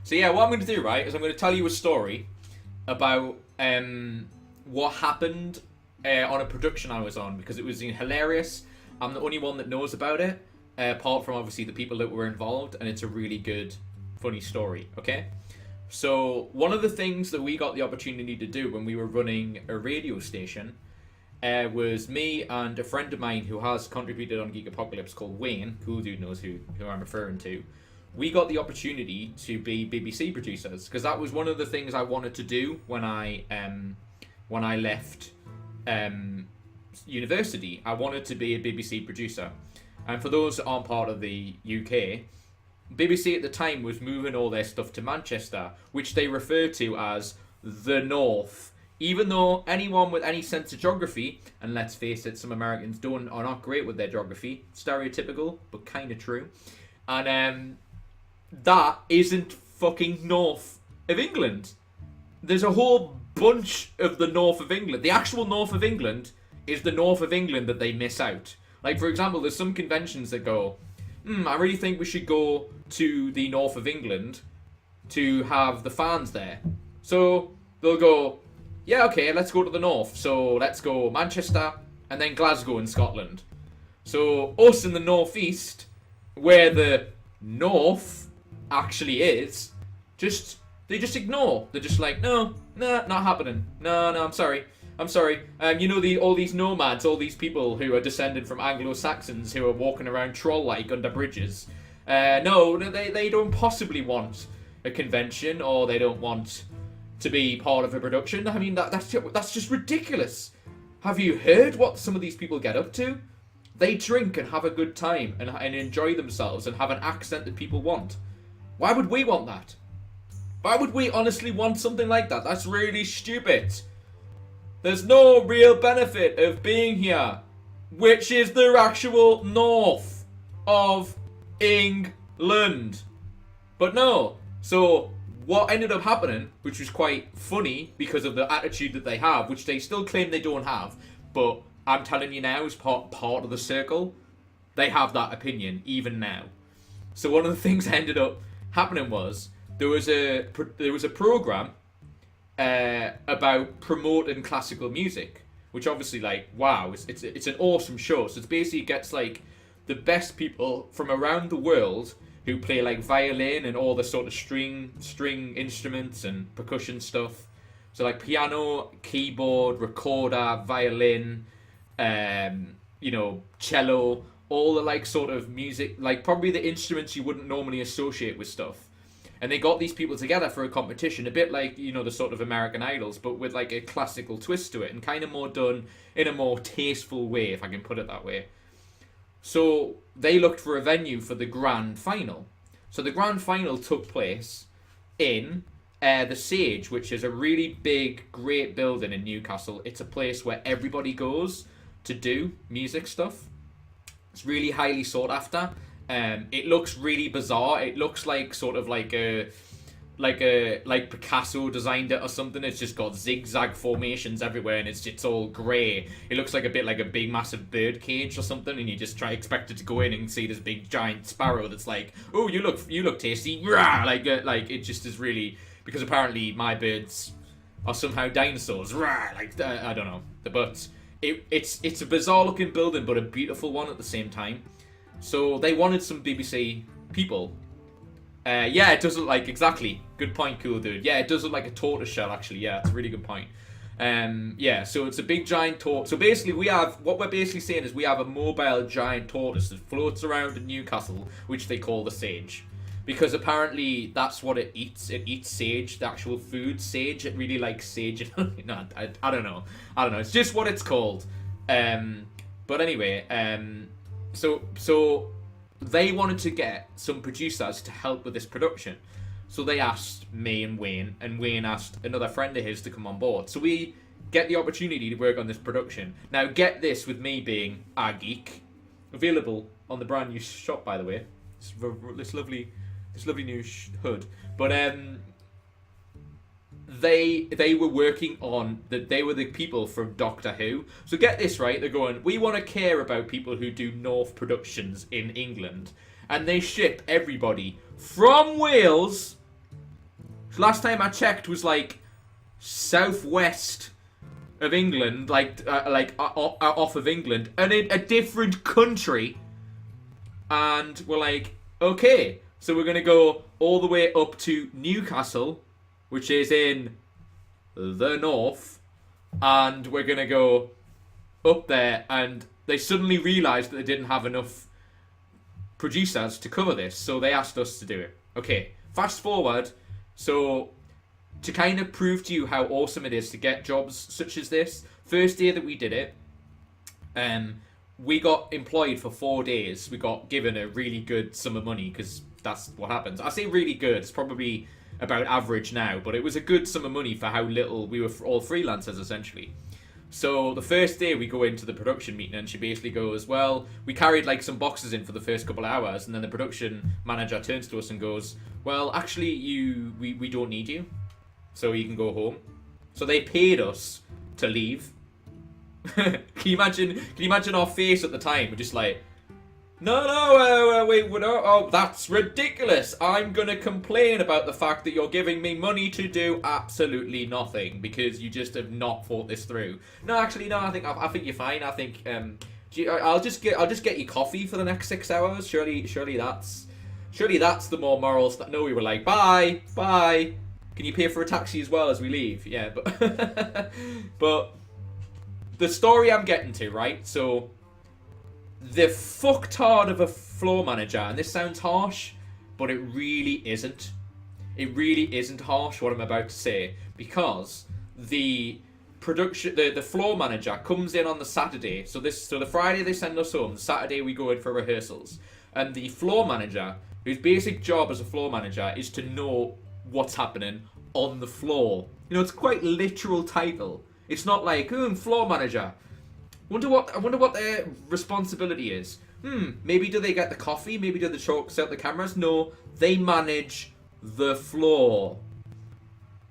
So yeah, what I'm going to do, right, is I'm going to tell you a story about what happened on a production I was on, because it was hilarious. I'm the only one that knows about it, apart from obviously the people that were involved, and it's a really good, funny story, okay? So one of the things that we got the opportunity to do when we were running a radio station was me and a friend of mine who has contributed on Geek Apocalypse called Wayne. Cool dude knows who I'm referring to. We got the opportunity to be BBC producers, because that was one of the things I wanted to do when I left university. I wanted to be a BBC producer. And for those that aren't part of the UK, BBC at the time was moving all their stuff to Manchester, which they refer to as the North. Even though anyone with any sense of geography, and let's face it, some Americans are not great with their geography, stereotypical, but kind of true, and that isn't fucking north of England. There's a whole bunch of the north of England. The actual north of England is the north of England that they miss out. Like, for example, there's some conventions that go, I really think we should go to the north of England to have the fans there. So they'll go, yeah, okay, let's go to the north. So let's go Manchester and then Glasgow in Scotland. So us in the northeast, where the north actually is, they just ignore. They're just like, no, not happening. No, I'm sorry. You know, all these nomads, all these people who are descended from Anglo-Saxons who are walking around troll-like under bridges. No, they don't possibly want a convention, or they don't want to be part of a production. I mean, that's just ridiculous. Have you heard what some of these people get up to? They drink and have a good time and enjoy themselves and have an accent that people want. Why would we want that? Why would we honestly want something like that? That's really stupid. There's no real benefit of being here, which is the actual north of England. But no. So what ended up happening, which was quite funny because of the attitude that they have, which they still claim they don't have, but I'm telling you now, as part of the circle, they have that opinion even now. So one of the things that ended up happening was there was a program about promoting classical music, which obviously, like, wow, it's an awesome show. So it basically gets like the best people from around the world who play like violin and all the sort of string instruments and percussion stuff. So like piano, keyboard, recorder, violin, cello, all the like sort of music, like probably the instruments you wouldn't normally associate with stuff. And they got these people together for a competition, a bit like, the sort of American Idols, but with like a classical twist to it, and kind of more done in a more tasteful way, if I can put it that way. So they looked for a venue for the grand final. So the grand final took place in the Sage, which is a really big, great building in Newcastle. It's a place where everybody goes to do music stuff. It's really highly sought after. It looks really bizarre. It looks like sort of like Picasso designed it or something. It's just got zigzag formations everywhere, and it's all grey. It looks like a bit like a big massive bird cage or something, and you just expected to go in and see this big giant sparrow that's like, oh, you look tasty, rah! Like it just is really, because apparently my birds are somehow dinosaurs, rah! Like I don't know, but it's a bizarre looking building, but a beautiful one at the same time. So they wanted some BBC people. Yeah, it does look like, exactly. Good point, cool dude. Yeah, it does look like a tortoise shell, actually. Yeah, it's a really good point. Yeah, so it's a big giant tortoise. So basically, what we're basically saying is we have a mobile giant tortoise that floats around in Newcastle, which they call the Sage. Because apparently that's what it eats. It eats sage, the actual food sage. It really likes sage. No, I don't know. It's just what it's called. But anyway, So they wanted to get some producers to help with this production. So they asked me and Wayne asked another friend of his to come on board. So we get the opportunity to work on this production. Now get this, with me being a geek, available on the brand new shop, by the way. This lovely new hood. But they were working on that. They were the people from Doctor Who. So get this right. They're going, we want to care about people who do North productions in England, and they ship everybody from Wales. Last time I checked was like southwest of England, off of England, and in a different country. And we're like, okay, so we're gonna go all the way up to Newcastle, which is in the north, and we're gonna go up there. And they suddenly realised that they didn't have enough producers to cover this, so they asked us to do it. Okay, fast forward. So, to kind of prove to you how awesome it is to get jobs such as this, first day that we did it, we got employed for 4 days. We got given a really good sum of money, because that's what happens. I say really good, it's probably about average now, but it was a good sum of money for how little we were all freelancers, essentially. So the first day we go into the production meeting, and she basically goes, well, we carried like some boxes in for the first couple of hours, and then the production manager turns to us and goes, well, actually, we don't need you, so you can go home. So they paid us to leave. Can you imagine our face at the time? We're just like, no, wait, no, oh, that's ridiculous. I'm gonna complain about the fact that you're giving me money to do absolutely nothing because you just have not thought this through. No, actually, no. I think you're fine. I think I'll just get you coffee for the next 6 hours. Surely that's the more moral stuff. No, we were like, bye. Can you pay for a taxi as well as we leave? Yeah, but but the story I'm getting to, right? So the fucktard of a floor manager, and this sounds harsh, but it really isn't. It really isn't harsh what I'm about to say, because the floor manager comes in on the Saturday. So the Friday they send us home, Saturday we go in for rehearsals, and the floor manager, whose basic job as a floor manager is to know what's happening on the floor. You know, it's quite literal title. It's not like, floor manager. I wonder what their responsibility is. Maybe do they get the coffee? Maybe do they set up the cameras? No, they manage the floor.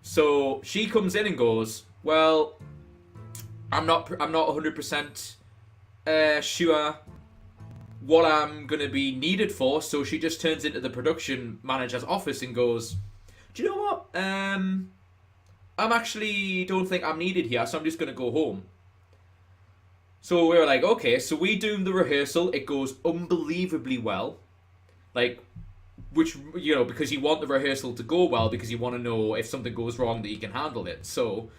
So she comes in and goes, well, I'm not 100% sure what I'm gonna be needed for. So she just turns into the production manager's office and goes, do you know what? I'm actually don't think I'm needed here, so I'm just gonna go home. So we were like, okay, so we do the rehearsal. It goes unbelievably well. Like, which, you know, because you want the rehearsal to go well, because you want to know if something goes wrong that you can handle it. So,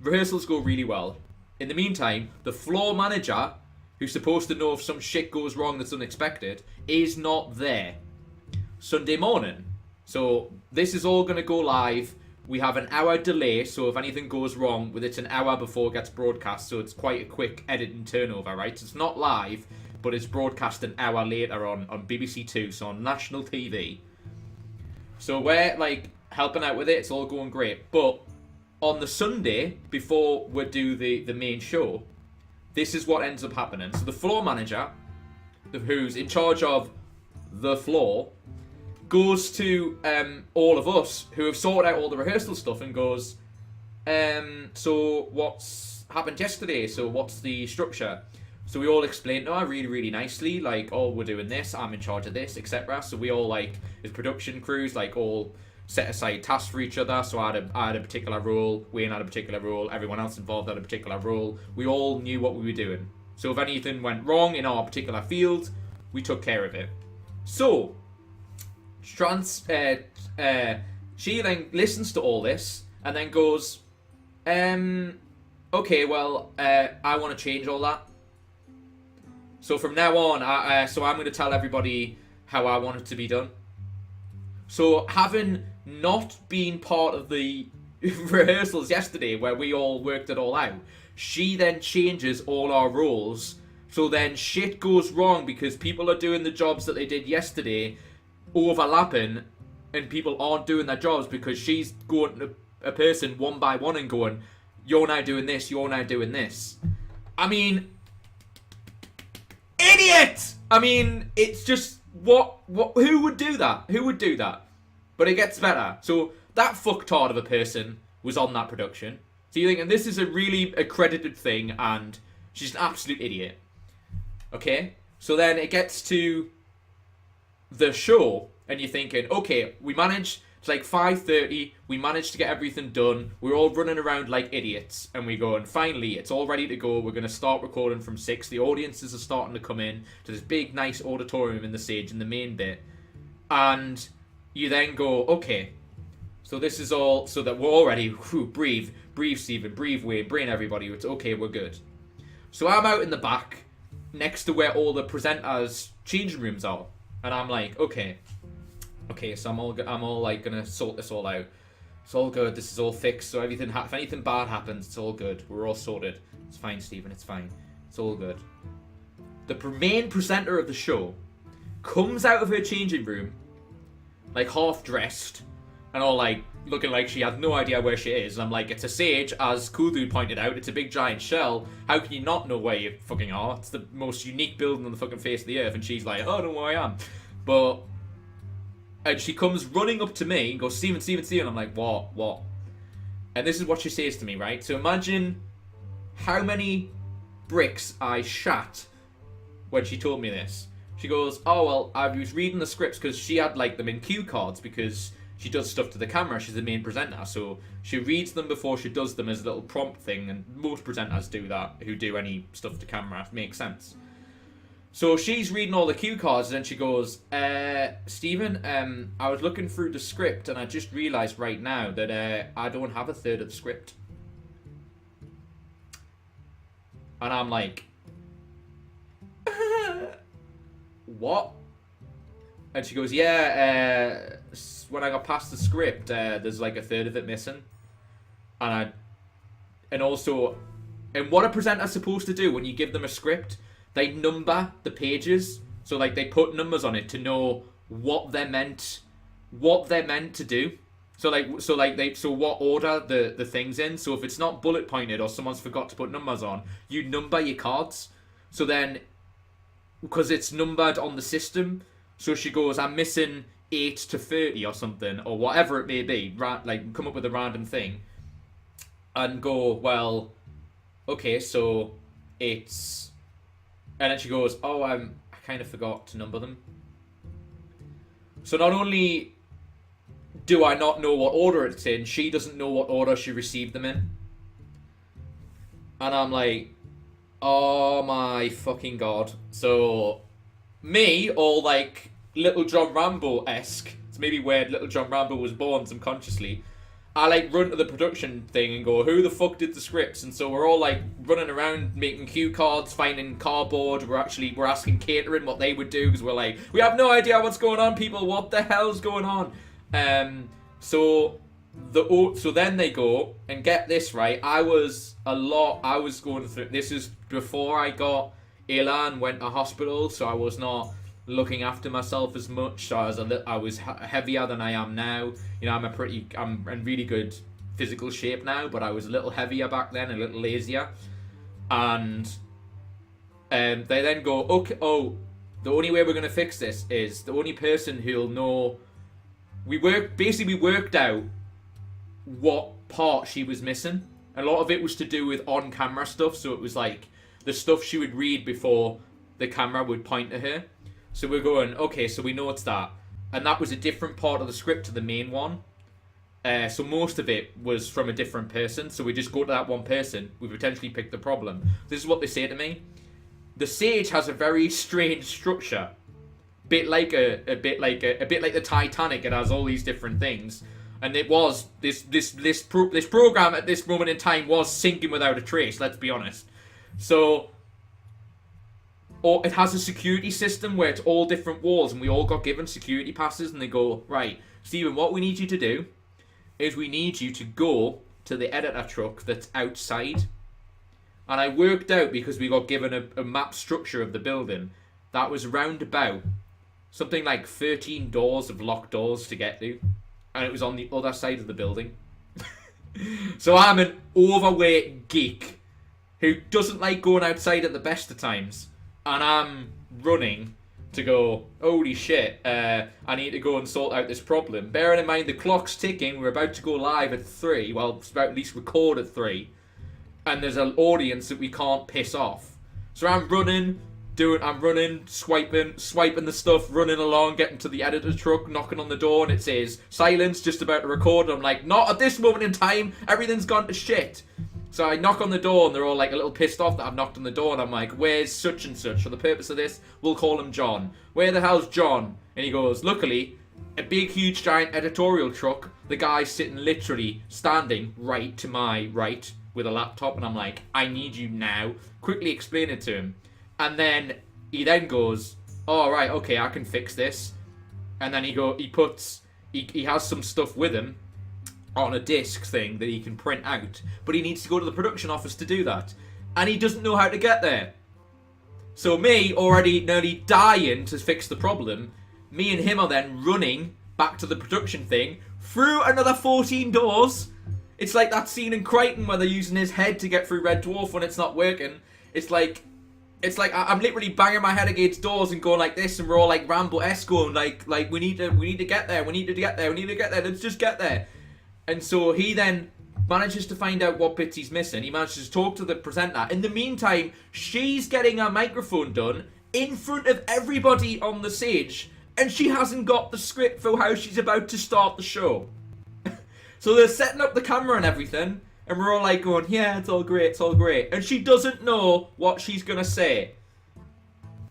rehearsals go really well. In the meantime, the floor manager, who's supposed to know if some shit goes wrong that's unexpected, is not there. Sunday morning. So, this is all going to go live. We have an hour delay, so if anything goes wrong, it's an hour before it gets broadcast, so it's quite a quick editing turnover, right? It's not live, but it's broadcast an hour later on BBC Two, so on national TV. So we're, like, helping out with it, it's all going great. But on the Sunday, before we do the main show, this is what ends up happening. So the floor manager, who's in charge of the floor, goes to all of us who have sorted out all the rehearsal stuff and goes, so what's happened yesterday? So what's the structure? So we all explained really, really nicely, like, oh, we're doing this, I'm in charge of this, etc. So we all, like, as production crews, like, all set aside tasks for each other. So I had a particular role, Wayne had a particular role, everyone else involved had a particular role. We all knew what we were doing. So if anything went wrong in our particular field, we took care of it. So she then listens to all this and then goes, okay, well, I want to change all that. So from now on, I'm going to tell everybody how I want it to be done. So having not been part of the rehearsals yesterday where we all worked it all out, she then changes all our roles. So then shit goes wrong because people are doing the jobs that they did yesterday overlapping, and people aren't doing their jobs because she's going to a person one by one and going, you're now doing this, you're now doing this. I mean, idiot! I mean, it's just, who would do that? Who would do that? But it gets better. So, that fucktard of a person was on that production. So you're thinking, this is a really accredited thing, and she's an absolute idiot. Okay? So then it gets to the show, and you're thinking, okay, we managed, it's like 5:30, we managed to get everything done, we're all running around like idiots, and we go, and finally, it's all ready to go, we're going to start recording from 6, the audiences are starting to come in to this big, nice auditorium in the stage, in the main bit, and you then go, okay, so this is all, so that we're all ready, breathe, Stephen, breathe, Wayne, brain everybody, it's okay, we're good. So I'm out in the back, next to where all the presenters' changing rooms are, and I'm like, okay, so I'm all like gonna sort this all out. It's all good. This is all fixed. So if anything bad happens, it's all good. We're all sorted. It's fine, Stephen. It's fine. It's all good. The main presenter of the show comes out of her changing room, like half dressed, and all like looking like she has no idea where she is. And I'm like, it's a sage, as Cool Dude pointed out. It's a big giant shell. How can you not know where you fucking are? It's the most unique building on the fucking face of the earth. And she's like, oh, I don't know where I am. And she comes running up to me and goes, Stephen. I'm like, what? And this is what she says to me, right? So imagine how many bricks I shat when she told me this. She goes, oh, well, I was reading the scripts because she had like them in cue cards because she does stuff to the camera. She's the main presenter. So she reads them before she does them as a little prompt thing. And most presenters do that who do any stuff to camera. It makes sense. So she's reading all the cue cards, and then she goes, Stephen, I was looking through the script, and I just realised right now that I don't have a third of the script. And I'm like, what? And she goes, yeah, when I got past the script, there's like a third of it missing. And what a presenter's supposed to do when you give them a script, they number the pages, so like they put numbers on it to know what they're meant to do. So what order the things in. So if it's not bullet pointed or someone's forgot to put numbers on, you number your cards. So then, because it's numbered on the system, so she goes, I'm missing 8 to 30 or something, or whatever it may be. Like come up with a random thing, and go, well, okay, so it's. And then she goes, oh, I kind of forgot to number them. So not only do I not know what order it's in, she doesn't know what order she received them in. And I'm like, oh my fucking god. So, me, all like Little John Rambo-esque, it's maybe where Little John Rambo was born subconsciously, I like run to the production thing and go, who the fuck did the scripts? And so we're all like running around making cue cards, finding cardboard. We're asking catering what they would do because we're like, we have no idea what's going on, people. What the hell's going on? So then they go, and get this right. I was going through. This is before I got ill and went to hospital, so I was not looking after myself as much. So I was heavier than I am now. You know, I'm in really good physical shape now, but I was a little heavier back then, a little lazier. And they then go, okay, oh, the only way we're gonna fix this is the only person who'll know. We worked out what part she was missing. A lot of it was to do with on-camera stuff, so it was like the stuff she would read before the camera would point to her. So we're going, okay, so we know it's that. And that was a different part of the script to the main one. So most of it was from a different person. So we just go to that one person. We potentially pick the problem. This is what they say to me. The Sage has a very strange structure. Bit like the Titanic. It has all these different things. And it was, this program at this moment in time was sinking without a trace, let's be honest. So, or it has a security system where it's all different walls, and we all got given security passes, and they go, right, Stephen, what we need you to do is we need you to go to the editor truck that's outside. And I worked out, because we got given a map structure of the building, that was round about something like 13 doors of locked doors to get to. And it was on the other side of the building. So I'm an overweight geek who doesn't like going outside at the best of times. And I'm running to go, holy shit, I need to go and sort out this problem. Bearing in mind the clock's ticking, we're about to go live at 3, well, it's about to at least record at 3, and there's an audience that we can't piss off. So I'm running, swiping the stuff, running along, getting to the editor truck, knocking on the door, and it says, silence, just about to record. And I'm like, not at this moment in time, everything's gone to shit. So I knock on the door, and they're all like a little pissed off that I've knocked on the door, and I'm like, where's such and such? For the purpose of this, we'll call him John. Where the hell's John? And he goes, luckily, a big, huge, giant editorial truck, the guy's sitting literally standing right to my right with a laptop, and I'm like, I need you now. Quickly explain it to him. And then he then goes, oh, right, okay, I can fix this. And then he has some stuff with him on a disc thing that he can print out, but he needs to go to the production office to do that, and he doesn't know how to get there. So me, already nearly dying to fix the problem, me and him are then running back to the production thing through another 14 doors. It's like that scene in Crichton where they're using his head to get through Red Dwarf when it's not working. It's like I'm literally banging my head against doors and going like this, and we're all like Rambo-esque going like we need to get there, let's just get there. And so he then manages to find out what bits he's missing. He manages to talk to the presenter. In the meantime, she's getting her microphone done in front of everybody on the stage, and she hasn't got the script for how she's about to start the show. So they're setting up the camera and everything, and we're all like going, yeah, it's all great, and she doesn't know what she's gonna say.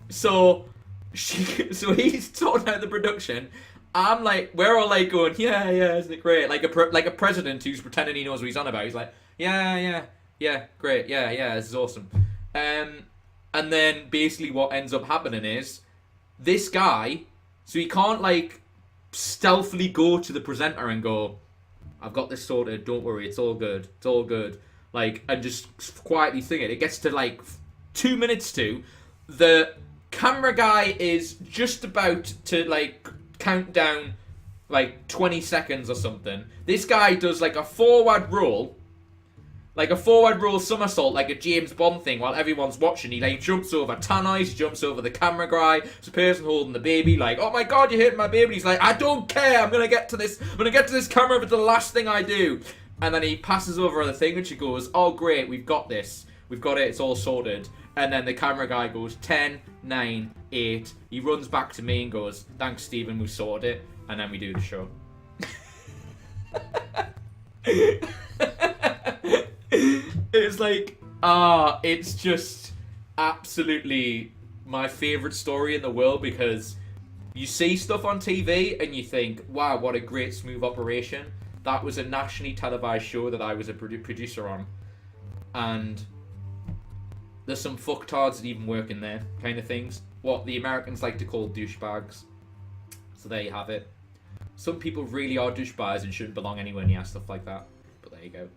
So he's sorting out the production. I'm like, we're all like going, yeah, isn't it great? Like a president who's pretending he knows what he's on about. He's like, yeah, great, yeah, this is awesome. And then basically what ends up happening is this guy, so he can't like stealthily go to the presenter and go, I've got this sorted, don't worry, it's all good. Like, and just quietly sing it. It gets to like 2 minutes to, the camera guy is just about to like count down like 20 seconds or something. This guy does like a forward roll somersault, like a James Bond thing, while everyone's watching. He like jumps over Tannoy, he jumps over the camera guy, it's the person holding the baby, like, oh my god, you hit my baby. He's like, I don't care, I'm gonna get to this camera if it's the last thing I do. And then he passes over the thing and she goes, oh great, we've got it, it's all sorted. And then the camera guy goes 10, 9, 8. He runs back to me and goes, thanks Stephen, we've sorted it. And then we do the show. It's like, it's just absolutely my favourite story in the world, because you see stuff on TV and you think, wow, what a great smooth operation. That was a nationally televised show that I was a producer on. And there's some fucktards that even work in there, kind of things. What the Americans like to call douchebags. So there you have it. Some people really are douchebags and shouldn't belong anywhere near stuff like that. But there you go.